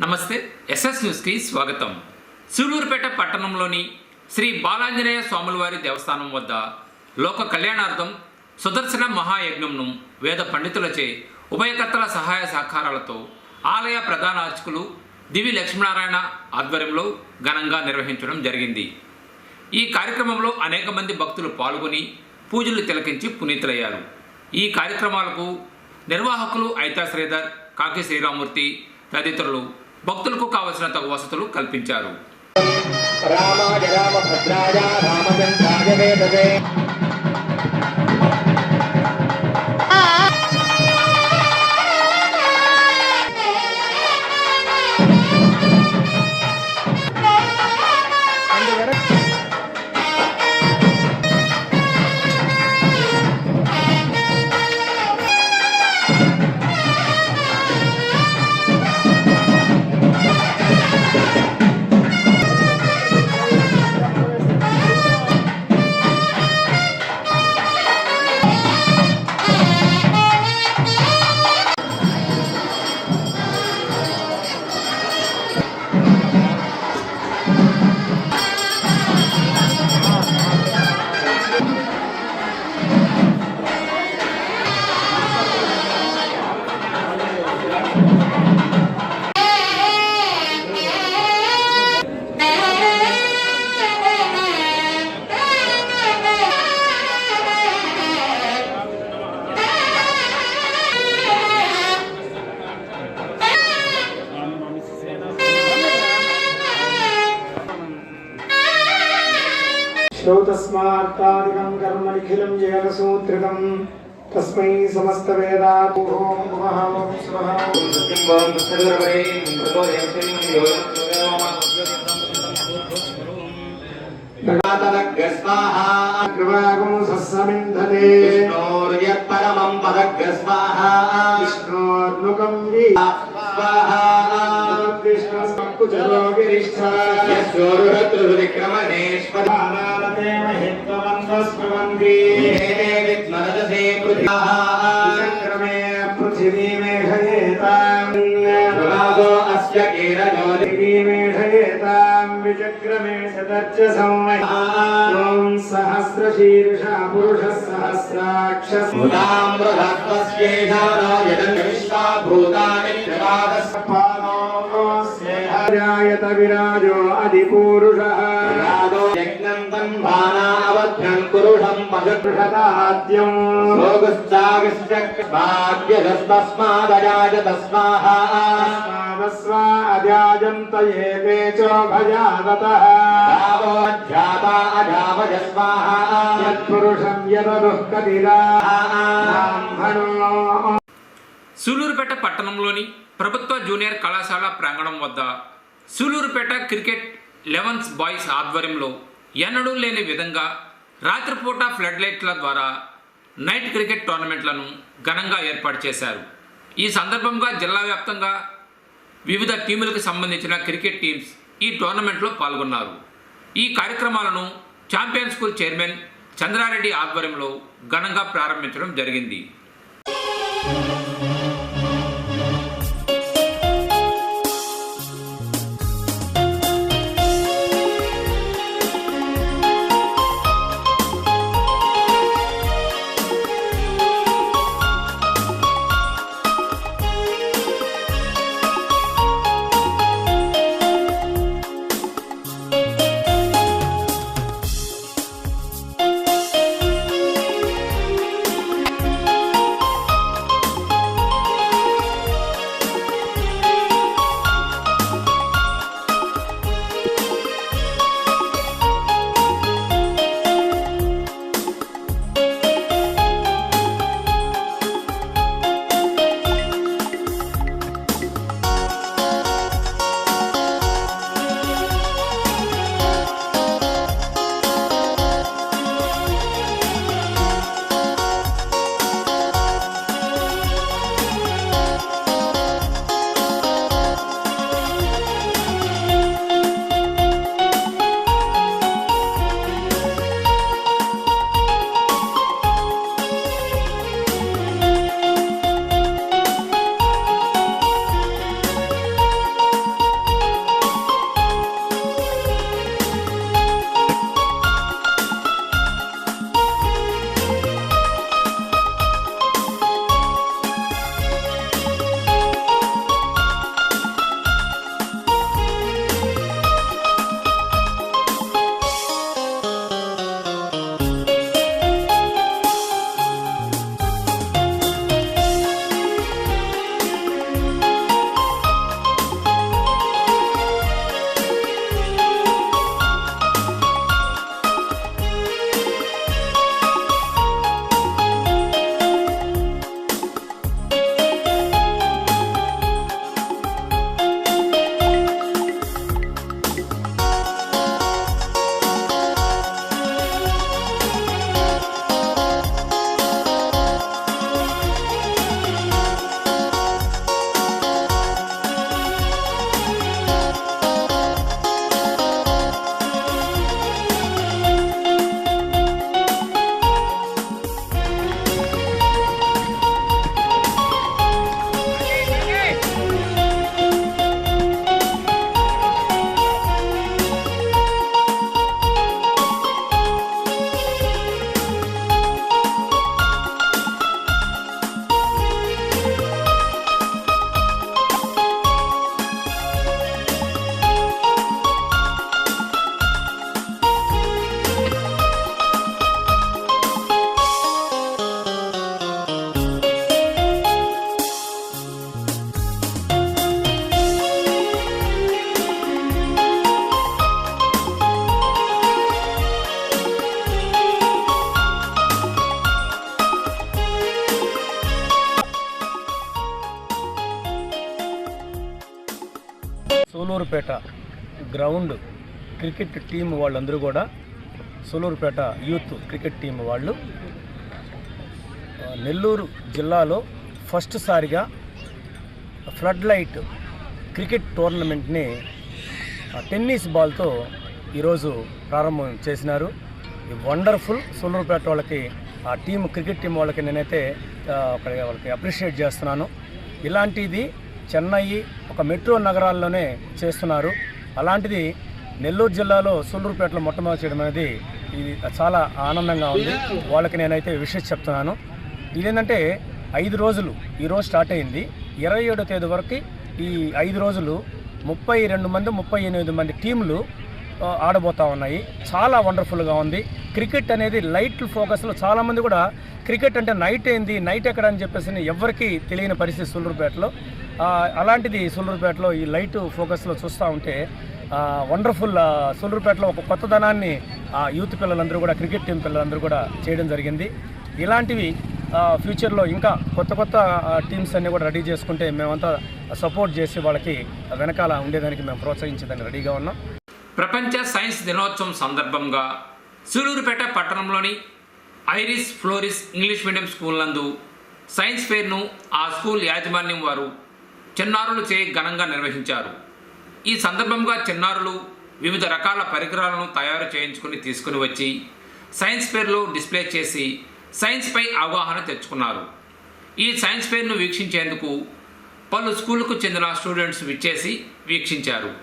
నమస్తే. ఎస్ఎస్ న్యూస్కి స్వాగతం. సూలూరుపేట పట్టణంలోని శ్రీ బాలాంజనేయ స్వాములవారి దేవస్థానం వద్ద లోక కళ్యాణార్థం సుదర్శన మహాయజ్ఞంను వేద పండితులచే ఉభయకర్తల సహాయ సహకారాలతో ఆలయ ప్రధాన అర్చకులు దివి లక్ష్మీనారాయణ ఆధ్వర్యంలో ఘనంగా నిర్వహించడం జరిగింది. ఈ కార్యక్రమంలో అనేక మంది భక్తులు పాల్గొని పూజలు తిలకించి పునీతులయ్యారు. ఈ కార్యక్రమాలకు నిర్వాహకులు ఐతా శ్రీధర్, కాకి శ్రీరామూర్తి తదితరులు భక్తులకు కావలసిన తగు వసతులు కల్పించారు. రామాయ రామభద్రాయ రామచంద్రాయ వేదవే तस्मात्तादिकं कर्म निखिलं येन सूत्रितं तस्मै समस्तवेदात् ओम नमः ओम स्वः ओम सत्यं ओम तत्सर्वरे स्वाहा कृपागुं सस्समिन्धते विष्णोर्यत्परमं पदग्स्वाहा विष्णोर्नुकं स्वाहा विष्णुसंकुचरो गिरिष्ठा यस्योरुहत्रुविक्रमणेश्वर हित्वमन्वस्पवन्ति विद्मरदसे चक्रमे पृथिवी मेघयेताम् प्रभासो अस्य केरयो मेघयेताम् विचक्रमे शतच्च संवत्सरम् ॐ सहस्रशीर्षा पुरुषः सहस्राक्षः भूतामृतत्वस्येषानो यदन्य विश्वा भूतानि रायत विराजो अधिपूरुषः यज्ञं तन्वाना अवध्यं कुरुषं पशुषताद्यं भोगश्चागश्चक्भाग्यस्तस्मादजाय तस्माहा तस्मा अजाजन्त ये वेचो भजादतः भावोऽध्यापा अजावजस्वाहा यत्पुरुषं यदुःखदिरा ब्राह्मणो. సూలూరుపేట పట్టణంలోని ప్రభుత్వ జూనియర్ కళాశాల ప్రాంగణం వద్ద సూలూరుపేట క్రికెట్ 11 బాయ్స్ ఆధ్వర్యంలో ఎన్నడూ లేని విధంగా రాత్రిపూట ఫ్లడ్ లైట్ల ద్వారా నైట్ క్రికెట్ టోర్నమెంట్లను ఘనంగా ఏర్పాటు చేశారు. ఈ సందర్భంగా జిల్లా వ్యాప్తంగా వివిధ టీములకు సంబంధించిన క్రికెట్ టీమ్స్ ఈ టోర్నమెంట్లో పాల్గొన్నారు. ఈ కార్యక్రమాలను ఛాంపియన్ స్కూల్ చైర్మన్ చంద్రారెడ్డి ఆధ్వర్యంలో ఘనంగా ప్రారంభించడం జరిగింది. సూలూరుపేట గ్రౌండ్ క్రికెట్ టీం వాళ్ళందరూ కూడా సూలూరుపేట యూత్ క్రికెట్ టీం వాళ్ళు నెల్లూరు జిల్లాలో ఫస్ట్ సారిగా ఫ్లడ్ లైట్ క్రికెట్ టోర్నమెంట్ని టెన్నిస్ బాల్తో ఈరోజు ప్రారంభం చేసినారు. వండర్ఫుల్. సూలూరుపేట వాళ్ళకి ఆ క్రికెట్ టీం వాళ్ళకి నేనైతే వాళ్ళకి అప్రిషియేట్ చేస్తున్నాను. ఇలాంటిది చెన్నై ఒక మెట్రో నగరాల్లోనే చేస్తున్నారు. అలాంటిది నెల్లూరు జిల్లాలో సూలూరుపేటలో మొట్టమొదటి చేయడం అనేది ఇది చాలా ఆనందంగా ఉంది. వాళ్ళకి నేనైతే విషయం చెప్తున్నాను. ఇదేంటంటే 5 రోజులు ఈరోజు స్టార్ట్ అయింది. 27వ తేదీ వరకు ఈ 5 రోజులు 32 మంది 38 మంది టీంలు ఆడబోతూ ఉన్నాయి. చాలా వండర్ఫుల్గా ఉంది. క్రికెట్ అనేది లైట్ ఫోకస్లో చాలామంది కూడా క్రికెట్ అంటే నైట్ ఏంది, నైట్ ఎక్కడ అని చెప్పేసి ఎవరికి తెలియని పరిస్థితి సూలూరుపేటలో. అలాంటిది సూలూరుపేటలో ఈ లైట్ ఫోకస్లో చూస్తూ ఉంటే వండర్ఫుల్. సూలూరుపేటలో ఒక కొత్తదనాన్ని యూత్ పిల్లలందరూ కూడా క్రికెట్ టీం పిల్లలందరూ కూడా చేయడం జరిగింది. ఇలాంటివి ఫ్యూచర్లో ఇంకా కొత్త టీమ్స్ అన్నీ కూడా రెడీ చేసుకుంటే మేమంతా సపోర్ట్ చేసి వాళ్ళకి వెనకాల ఉండేదానికి మేము ప్రోత్సహించేదానికి రెడీగా ఉన్నాం. ప్రపంచ సైన్స్ దినోత్సవం సందర్భంగా సూలూరుపేట పట్టణంలోని iris Floris English medium school నందు సైన్స్ ఫెయిర్ను ఆ స్కూల్ యాజమాన్యం వారు చిన్నారులు చే ఘనంగా నిర్వహించారు. ఈ సందర్భంగా చిన్నారులు వివిధ రకాల పరికరాలను తయారు చేయించుకుని తీసుకుని వచ్చి సైన్స్ ఫెయిర్లో డిస్ప్లే చేసి సైన్స్పై అవగాహన తెచ్చుకున్నారు. ఈ సైన్స్ ఫెయిర్ను వీక్షించేందుకు పలు స్కూళ్లకు చెందిన స్టూడెంట్స్ విచ్చేసి వీక్షించారు.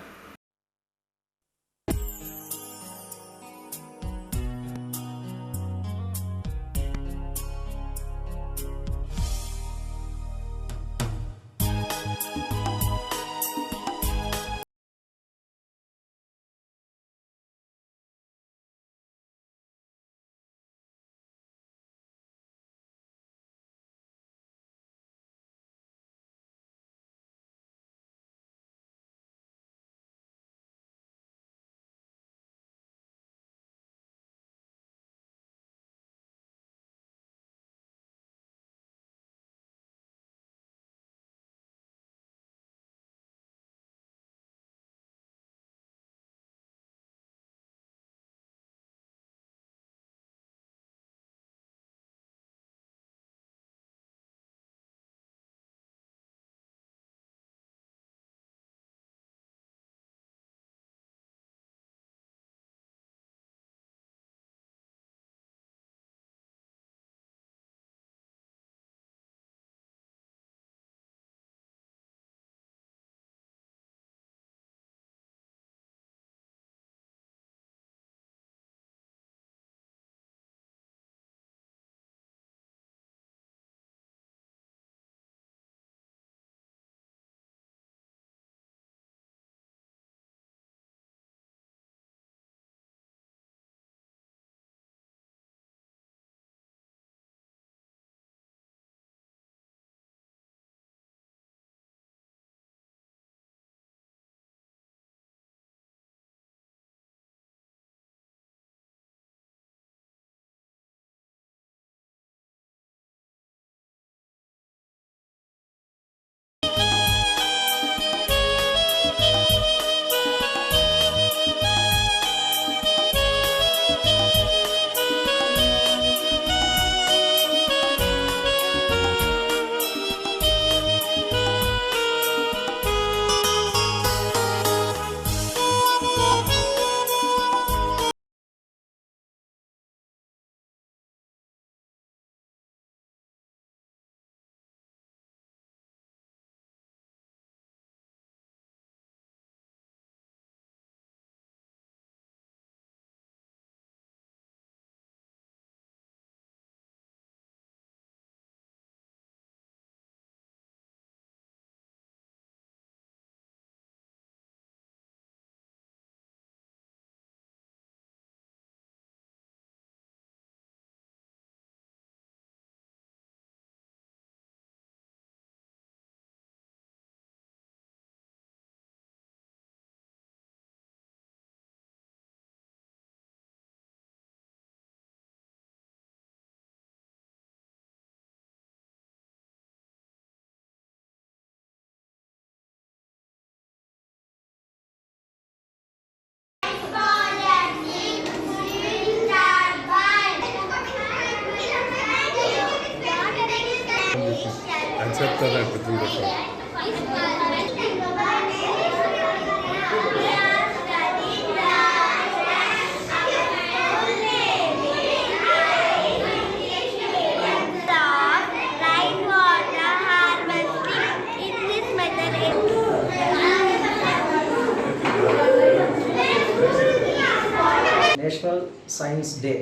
సైన్స్ డే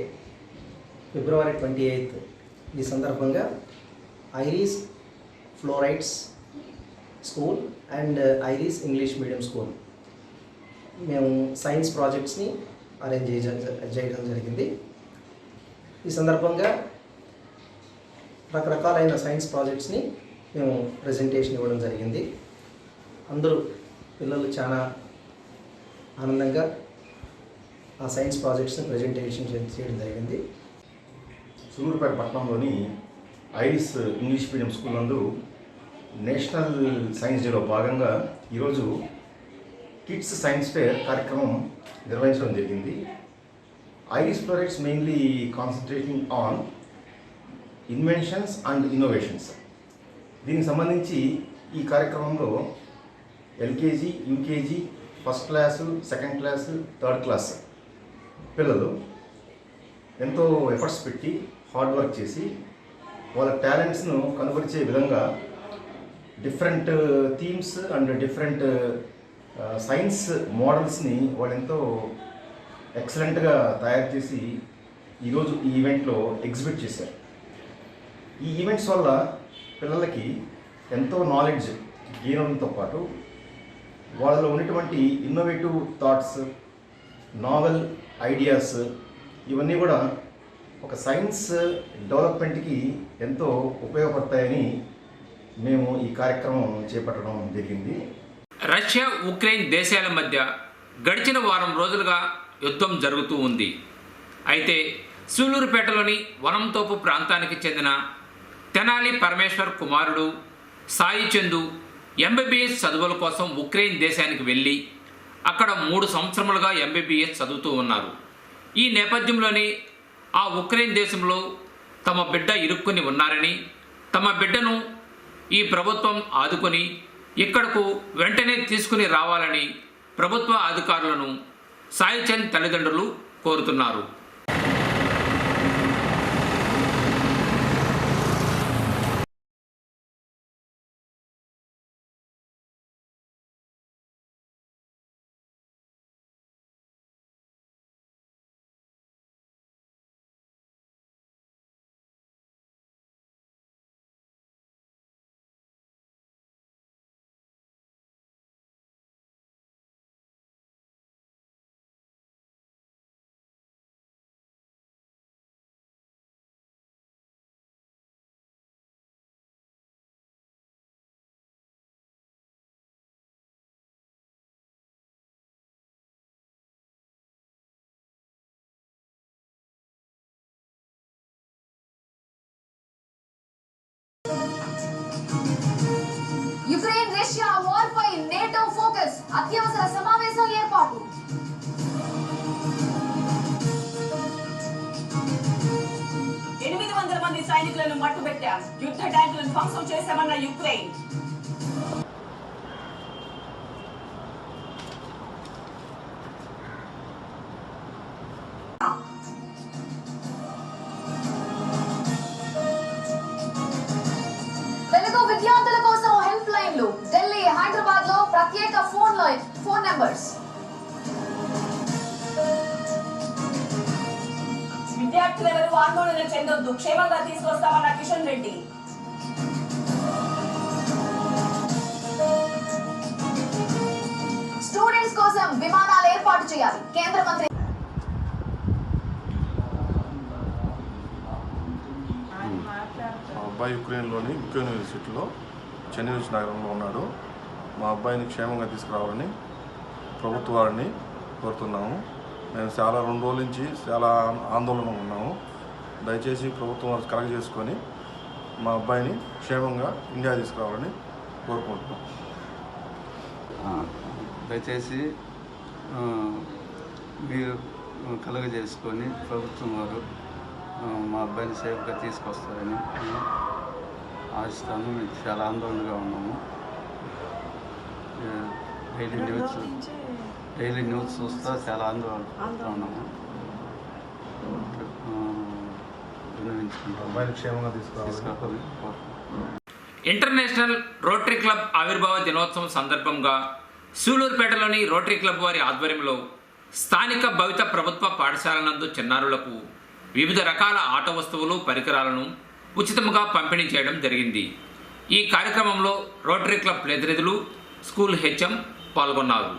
ఫిబ్రవరి 28 ఈ సందర్భంగా Iris Florets school and Iris English medium school మేము సైన్స్ ప్రాజెక్ట్స్ని అరేంజ్ చేయడం జరిగింది. ఈ సందర్భంగా రకరకాలైన సైన్స్ ప్రాజెక్ట్స్ని మేము ప్రజెంటేషన్ ఇవ్వడం జరిగింది. అందరూ పిల్లలు చాలా ఆనందంగా ఆ సైన్స్ ప్రాజెక్ట్స్ని ప్రజెంటేషన్ చేయడం జరిగింది. సూలూరుపేట పట్టణంలోని ఐరిస్ ఇంగ్లీష్ మీడియం స్కూల్ నందు నేషనల్ సైన్స్ డేలో భాగంగా ఈరోజు కిడ్స్ సైన్స్ ఫేర్ కార్యక్రమం నిర్వహించడం జరిగింది. Iris Florets mainly concentrating on inventions and innovations. దీనికి సంబంధించి ఈ కార్యక్రమంలో LKG, UKG, first class, second class, third class పిల్లలు ఎంతో ఎఫర్ట్స్ పెట్టి హార్డ్ వర్క్ చేసి వాళ్ళ టాలెంట్స్ను కనుగొరిచే విధంగా different themes and different science మోడల్స్ని వాళ్ళు ఎంతో ఎక్సలెంట్గా తయారు చేసి ఈరోజు ఈ ఈవెంట్లో ఎగ్జిబిట్ చేశారు. ఈ ఈవెంట్స్ వల్ల పిల్లలకి ఎంతో నాలెడ్జ్ గెయిన్ అవడంతో పాటు వాళ్ళలో ఉన్నటువంటి ఇన్నోవేటివ్ థాట్స్, నావెల్ ఐడియాస్ ఇవన్నీ కూడా ఒక సైన్స్ డెవలప్మెంట్కి ఎంతో ఉపయోగపడతాయని మేము ఈ కార్యక్రమం చేపట్టడం జరిగింది. రష్యా, ఉక్రెయిన్ దేశాల మధ్య గడిచిన వారం రోజులుగా యుద్ధం జరుగుతూ ఉంది. అయితే సూలూరుపేటలోని వనంతోపు ప్రాంతానికి చెందిన తెనాలి పరమేశ్వర్ కుమారుడు సాయి చందు ఎంబీబీఎస్ చదువుల కోసం ఉక్రెయిన్ దేశానికి వెళ్ళి అక్కడ 3 సంవత్సరములుగా ఎంబీబీఎస్ చదువుతూ ఉన్నారు. ఈ నేపథ్యంలోనే ఆ ఉక్రెయిన్ దేశంలో తమ బిడ్డ ఇరుక్కుని ఉన్నారని, తమ బిడ్డను ఈ ప్రభుత్వం ఆదుకొని ఇక్కడకు వెంటనే తీసుకుని రావాలని ప్రభుత్వ అధికారులను సాయి చంద్ తల్లిదండ్రులు కోరుతున్నారు. యుక్రెయిన్ రష్యా వార్ పై నేటో ఫోకస్, అత్యవసర సమావేశం ఏర్పాటు. మంది సైనికులను మట్టుబెట్టాం, యుద్ధ ట్యాంకులను ధ్వంసం చేశామన్న యుక్రెయిన్. తెలుగు విద్యార్థుల కోసం హెల్ప్ లైన్లు ఢిల్లీ, హైదరాబాద్ లో ప్రత్యేక ఫోన్ నంబర్స్. విద్యార్థులెవరూ ఆందోళన చెందొద్దు, క్షేమంగా తీసుకొస్తామన్న కిషన్ రెడ్డి. స్టూడెంట్స్ కోసం విమానాలు ఏర్పాటు చేయాలి, కేంద్ర మంత్రి. మా అబ్బాయి యుక్రెయిన్లోని యుక్రెయిన్ యూనివర్సిటీలో చెన్నై నగరంలో ఉన్నాడు. మా అబ్బాయిని క్షేమంగా తీసుకురావాలని ప్రభుత్వ వారిని కోరుతున్నాము. మేము చాలా 2 రోజుల నుంచి చాలా ఆందోళనలో ఉన్నాము. దయచేసి ప్రభుత్వం వారు కలెక్ట్ చేసుకొని మా అబ్బాయిని క్షేమంగా ఇండియా తీసుకురావాలని కోరుకుంటున్నాం. దయచేసి మీరు కలుగజేసుకొని ప్రభుత్వం వారు మా అబ్బాయిని సేఫ్గా తీసుకొస్తారని ఆశిస్తాను. మేము చాలా ఆందోళనగా ఉన్నాము. డైలీ న్యూస్ చూస్తా చాలా ఆందోళన ఉన్నాము. అబ్బాయిని క్షేమంగా తీసుకురావాలి. ఇంటర్నేషనల్ రోటరీ క్లబ్ ఆవిర్భావ దినోత్సవం సందర్భంగా సూలూరుపేటలోని రోటరీ క్లబ్ వారి ఆధ్వర్యంలో స్థానిక భవిత ప్రభుత్వ పాఠశాల నందు చిన్నారులకు వివిధ రకాల ఆట వస్తువులు పరికరాలను ఉచితంగా పంపిణీ చేయడం జరిగింది. ఈ కార్యక్రమంలో రోటరీ క్లబ్ ప్రతినిధులు, స్కూల్ హెచ్ఎం పాల్గొన్నారు.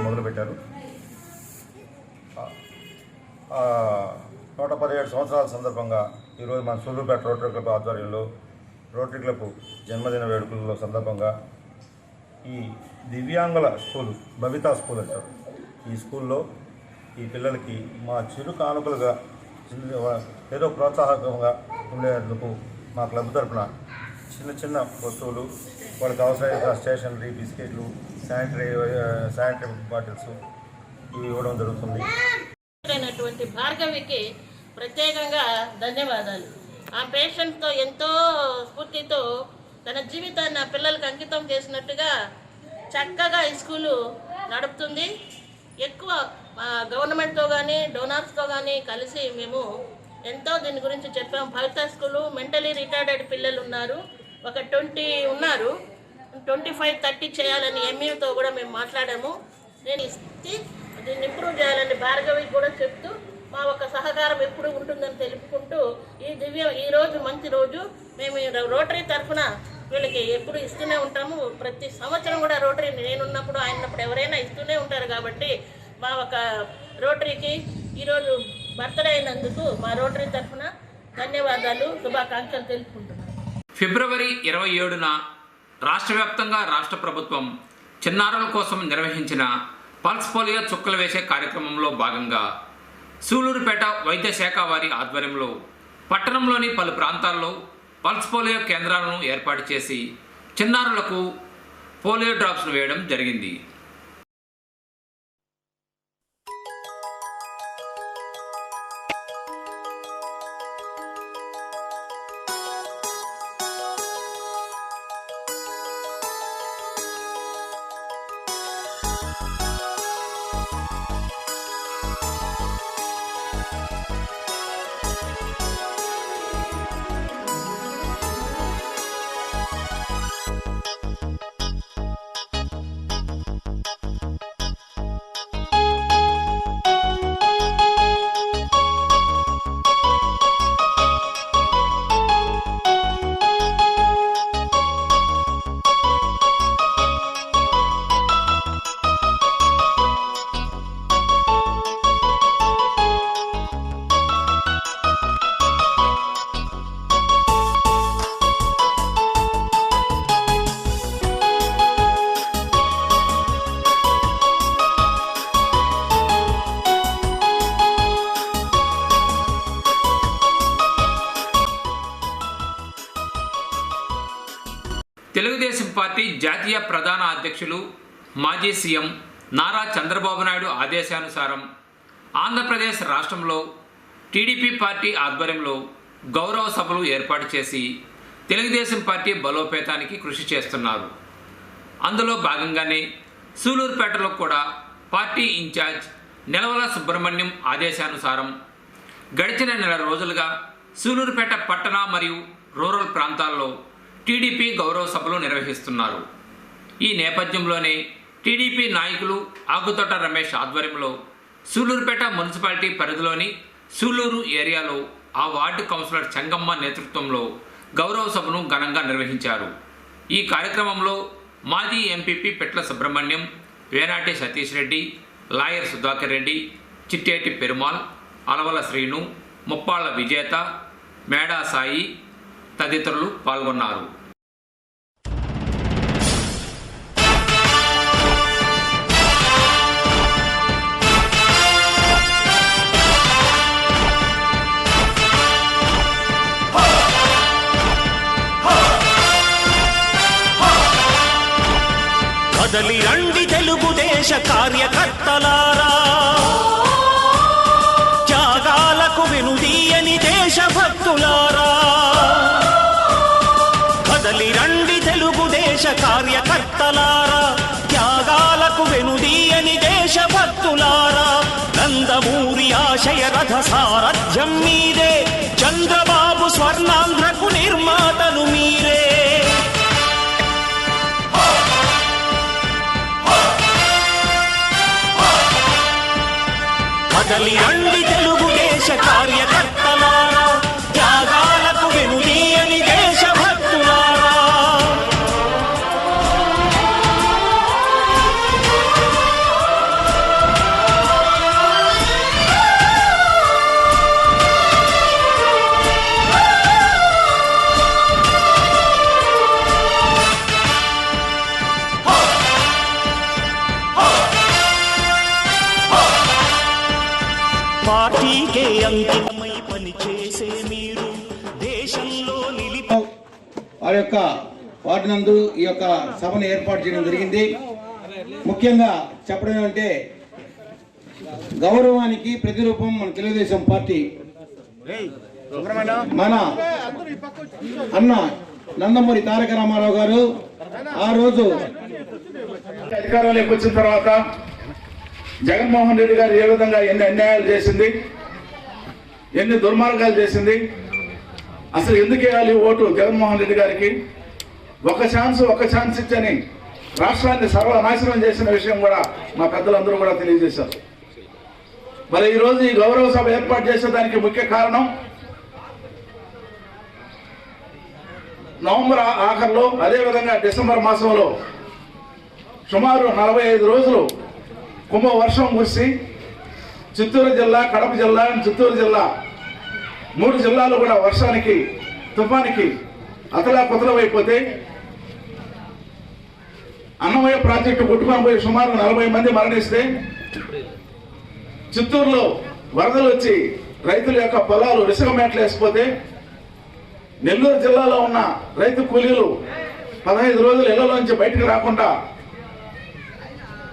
మొదలుపెట్టారు. 117 సంవత్సరాల సందర్భంగా ఈరోజు మన సూళ్ళూరుపేట రోటరీ క్లబ్ ఆధ్వర్యంలో రోటరీ క్లబ్ జన్మదిన వేడుకల సందర్భంగా ఈ దివ్యాంగుల స్కూల్, భవితా స్కూల్ అంటారు, ఈ స్కూల్లో ఈ పిల్లలకి మా చిరు కానుకలుగా ఏదో ప్రోత్సాహకంగా ఉండేందుకు మా క్లబ్ తరఫున చిన్న చిన్న వస్తువులు, వాళ్ళకి అవసరమైన స్టేషనరీ, బిస్కెట్లు, శానిటరీ బాటిల్స్ ఇవి ఇవ్వడం జరుగుతుంది. భార్గవికి ప్రత్యేకంగా ధన్యవాదాలు. ఆ పేషెంట్తో ఎంతో స్ఫూర్తితో తన జీవితాన్ని ఆ పిల్లలకు అంకితం చేసినట్టుగా చక్కగా ఈ స్కూలు నడుపుతుంది. ఎక్కువ గవర్నమెంట్తో కానీ డోనార్స్తో కానీ కలిసి మేము ఎంతో దీని గురించి చెప్పాము. భవిత స్కూలు మెంటలీ రిటార్డెడ్ పిల్లలు ఉన్నారు, ఒక 20 ఉన్నారు. 25-30 చేయాలని ఎంఈతో కూడా మేము మాట్లాడాము. నేను ఇస్తే దీన్ని ఇంప్రూవ్ చేయాలని భార్గవికి కూడా చెప్తూ మా ఒక సహకారం ఎప్పుడు ఉంటుందని తెలుపుకుంటూ ఈరోజు మంచి రోజు. మేము రోటరీ తరఫున వీళ్ళకి ఎప్పుడు ఇస్తూనే ఉంటాము. ప్రతి సంవత్సరం కూడా రోటరీ నేనున్నప్పుడు ఆయనప్పుడు ఎవరైనా ఇస్తూనే ఉంటారు. కాబట్టి మా ఒక రోటరీకి ఈరోజు బర్త్డే అయినందుకు మా రోటరీ తరఫున ధన్యవాదాలు, శుభాకాంక్షలు తెలుపుకుంటున్నాను. ఫిబ్రవరి 27న రాష్ట్ర వ్యాప్తంగా రాష్ట్ర ప్రభుత్వం చిన్నారుల కోసం నిర్వహించిన పల్స్ పోలియో చుక్కలు వేసే కార్యక్రమంలో భాగంగా సూళ్ళూరుపేట వైద్య శాఖ వారి ఆధ్వర్యంలో పట్టణంలోని పలు ప్రాంతాల్లో పల్స్ పోలియో కేంద్రాలను ఏర్పాటు చేసి చిన్నారులకు పోలియో డ్రాప్స్ను వేయడం జరిగింది. పార్టీ జాతీయ ప్రధాన అధ్యక్షులు మాజీ సీఎం నారా చంద్రబాబు నాయుడు ఆదేశానుసారం ఆంధ్రప్రదేశ్ రాష్ట్రంలో టీడీపీ పార్టీ ఆధ్వర్యంలో గౌరవ సభలు ఏర్పాటు చేసి తెలుగుదేశం పార్టీ బలోపేతానికి కృషి చేస్తున్నారు. అందులో భాగంగానే సూలూరుపేటలో కూడా పార్టీ ఇన్ఛార్జ్ నెలవల సుబ్రహ్మణ్యం ఆదేశానుసారం గడిచిన నెల రోజులుగా సూలూరుపేట పట్టణ మరియు రూరల్ ప్రాంతాల్లో టీడీపీ గౌరవ సభలు నిర్వహిస్తున్నారు. ఈ నేపథ్యంలోనే టీడీపీ నాయకులు ఆగుతోట రమేష్ ఆధ్వర్యంలో సూలూరుపేట మున్సిపాలిటీ పరిధిలోని సూలూరు ఏరియాలో ఆ వార్డు కౌన్సిలర్ చెంగమ్మ నేతృత్వంలో గౌరవ సభను ఘనంగా నిర్వహించారు. ఈ కార్యక్రమంలో మాజీ ఎంపీపీ పెట్ల సుబ్రహ్మణ్యం, వేనాటి సతీష్ రెడ్డి, లాయర్ సుధాకర్ రెడ్డి, చిట్టేటి పెరుమాల్, అలవల శ్రీను, ముప్పాళ్ల విజేత, మేడా సాయి తదితరులు పాల్గొన్నారు. కదలి రండి తెలుగుదేశ కార్యకర్తలారా, త్యాగాలకు వెనుదీయని దేశభక్తులారా. కదలి రండి తెలుగుదేశ కార్యకర్తలారా, త్యాగాలకు వెనుదీయని దేశభక్తులారా. నందమూరి ఆశయ రథ సారథ్యం మీదే, చంద్రబాబు స్వర్ణాంధ్రకు నిర్మాతలు మీరే. కదలి రండి తెలుగుదేశ కార్యకర్తలారా, త్యాగాలకు వెనుదీయని దేశభక్తులారా. పార్టీకే అంకితమై పనిచేసే మీరు దేశంలో వారి యొక్క వార్డు నందు ఈ యొక్క సభను ఏర్పాటు చేయడం జరిగింది. ముఖ్యంగా చెప్పడం ఏమంటే, గౌరవానికి ప్రతిరూపం మన తెలుగుదేశం పార్టీ. మన అన్న నందమూరి తారక రామారావు గారు ఆ రోజు అధికారంలోకి వచ్చిన తర్వాత జగన్మోహన్ రెడ్డి గారు ఏ విధంగా ఎన్ని అన్యాయాలు చేసింది, ఎన్ని దుర్మార్గాలు చేసింది, అసలు ఎందుకు వేయాలి ఓటు జగన్మోహన్ రెడ్డి గారికి, ఒక ఛాన్స్ ఇచ్చని రాష్ట్రాన్ని సర్వనాశనం చేసిన విషయం కూడా మా పెద్దలందరూ కూడా తెలియజేశారు. మరి ఈరోజు ఈ గౌరవ సభ ఏర్పాటు చేసేదానికి ముఖ్య కారణం, నవంబర్ ఆఖరిలో అదేవిధంగా డిసెంబర్ మాసంలో సుమారు 45 రోజులు కుంభ వర్షం కురిసి చిత్తూరు జిల్లా, కడప జిల్లా, చిత్తూరు జిల్లా 3 జిల్లాలు కూడా వర్షానికి, తుఫానికి అతలాకుతలమైపోతే అన్నమయ్య ప్రాజెక్టు కొట్టుకొని పోయి సుమారు 40 మంది మరణిస్తే, చిత్తూరులో వరదలు వచ్చి రైతుల యొక్క పొలాలు ఇసుక మేటలు వేసిపోతే, నెల్లూరు జిల్లాలో ఉన్న రైతు కూలీలు 15 రోజులు ఇళ్లలోంచి బయటకు రాకుండా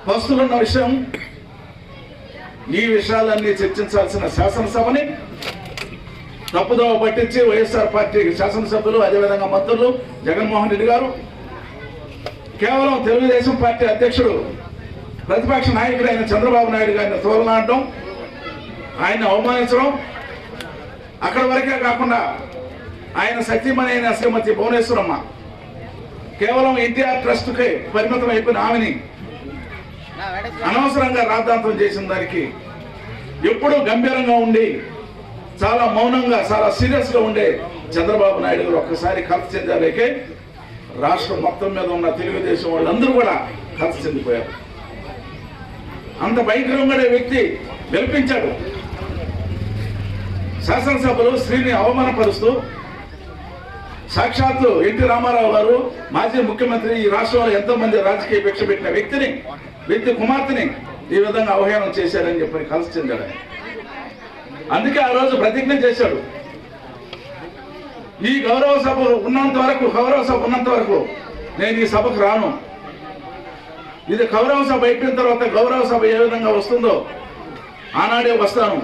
పస్తులున్న విషయం, ఈ విషయాలన్నీ చర్చించాల్సిన శాసనసభని తప్పుదోవ పట్టించి వైఎస్ఆర్ పార్టీ శాసనసభ్యులు, అదేవిధంగా మంత్రులు జగన్మోహన్ రెడ్డి గారు కేవలం తెలుగుదేశం పార్టీ అధ్యక్షుడు, ప్రతిపక్ష నాయకుడైన చంద్రబాబు నాయుడు గారిని తోలనాడడం, ఆయన్ని అవమానించడం, అక్కడి వరకే కాకుండా ఆయన సతీమణి అయిన శ్రీమతి భువనేశ్వరమ్మ కేవలం ఎన్టీఆర్ ట్రస్ట్కే పరిమితం అయిపోయిన ఆమెని అనవసరంగా రాద్ధాంతం చేసిన దానికి ఎప్పుడూ గంభీరంగా ఉండి చాలా మౌనంగా, చాలా సీరియస్గా ఉండే చంద్రబాబు నాయుడు గారు ఒక్కసారి కలత చెందాలేకే రాష్ట్రం మొత్తం మీద ఉన్న తెలుగుదేశం వాళ్ళందరూ కూడా కలత చెందిపోయారు. అంత భయంకరంగా వ్యక్తి గెలిపించాడు. శాసనసభలో స్త్రీని అవమానపరుస్తూ, సాక్షాత్తు ఎన్టీ రామారావు గారు మాజీ ముఖ్యమంత్రి, ఈ రాష్ట్రంలో ఎంతో మంది రాజకీయ భిక్ష పెట్టిన వ్యక్తి కుమార్తెని ఈ విధంగా అవహేళన చేశారని చెప్పి కలసి చెందాడు. అందుకే ఆ రోజు ప్రతిజ్ఞ చేశాడు, ఈ గౌరవ సభ ఉన్నంత వరకు నేను ఈ సభకు రాను. ఇది గౌరవ సభ అయిపోయిన తర్వాత గౌరవ సభ ఏ విధంగా వస్తుందో ఆనాడే వస్తాను.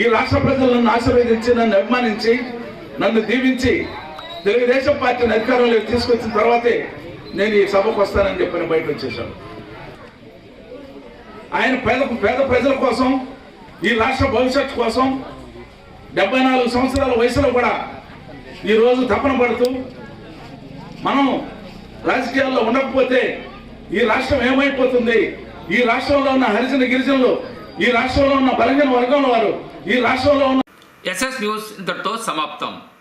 ఈ రాష్ట్ర ప్రజలు నన్ను ఆశీర్వదించి, నన్ను అభిమానించి, నన్ను దీవించి తెలుగుదేశం పార్టీని అధికారంలోకి తీసుకొచ్చిన తర్వాతే నేను ఈ సభకు వస్తానని చెప్పి బయట వచ్చేసాను. ఆయన పేద ప్రజల కోసం, ఈ రాష్ట్ర భవిష్యత్తు కోసం 74 సంవత్సరాల వయసులో కూడా ఈరోజు తపన పడుతూ, మనం రాజకీయాల్లో ఉండకపోతే ఈ రాష్ట్రం ఏమైపోతుంది, ఈ రాష్ట్రంలో ఉన్న హరిజన గిరిజనులు, ఈ రాష్ట్రంలో ఉన్న బలహీన వర్గంలో వారు, ఈ రాష్ట్రంలో ఉన్న ఎస్ఎస్ న్యూస్ ఇంతటితో సమాప్తం.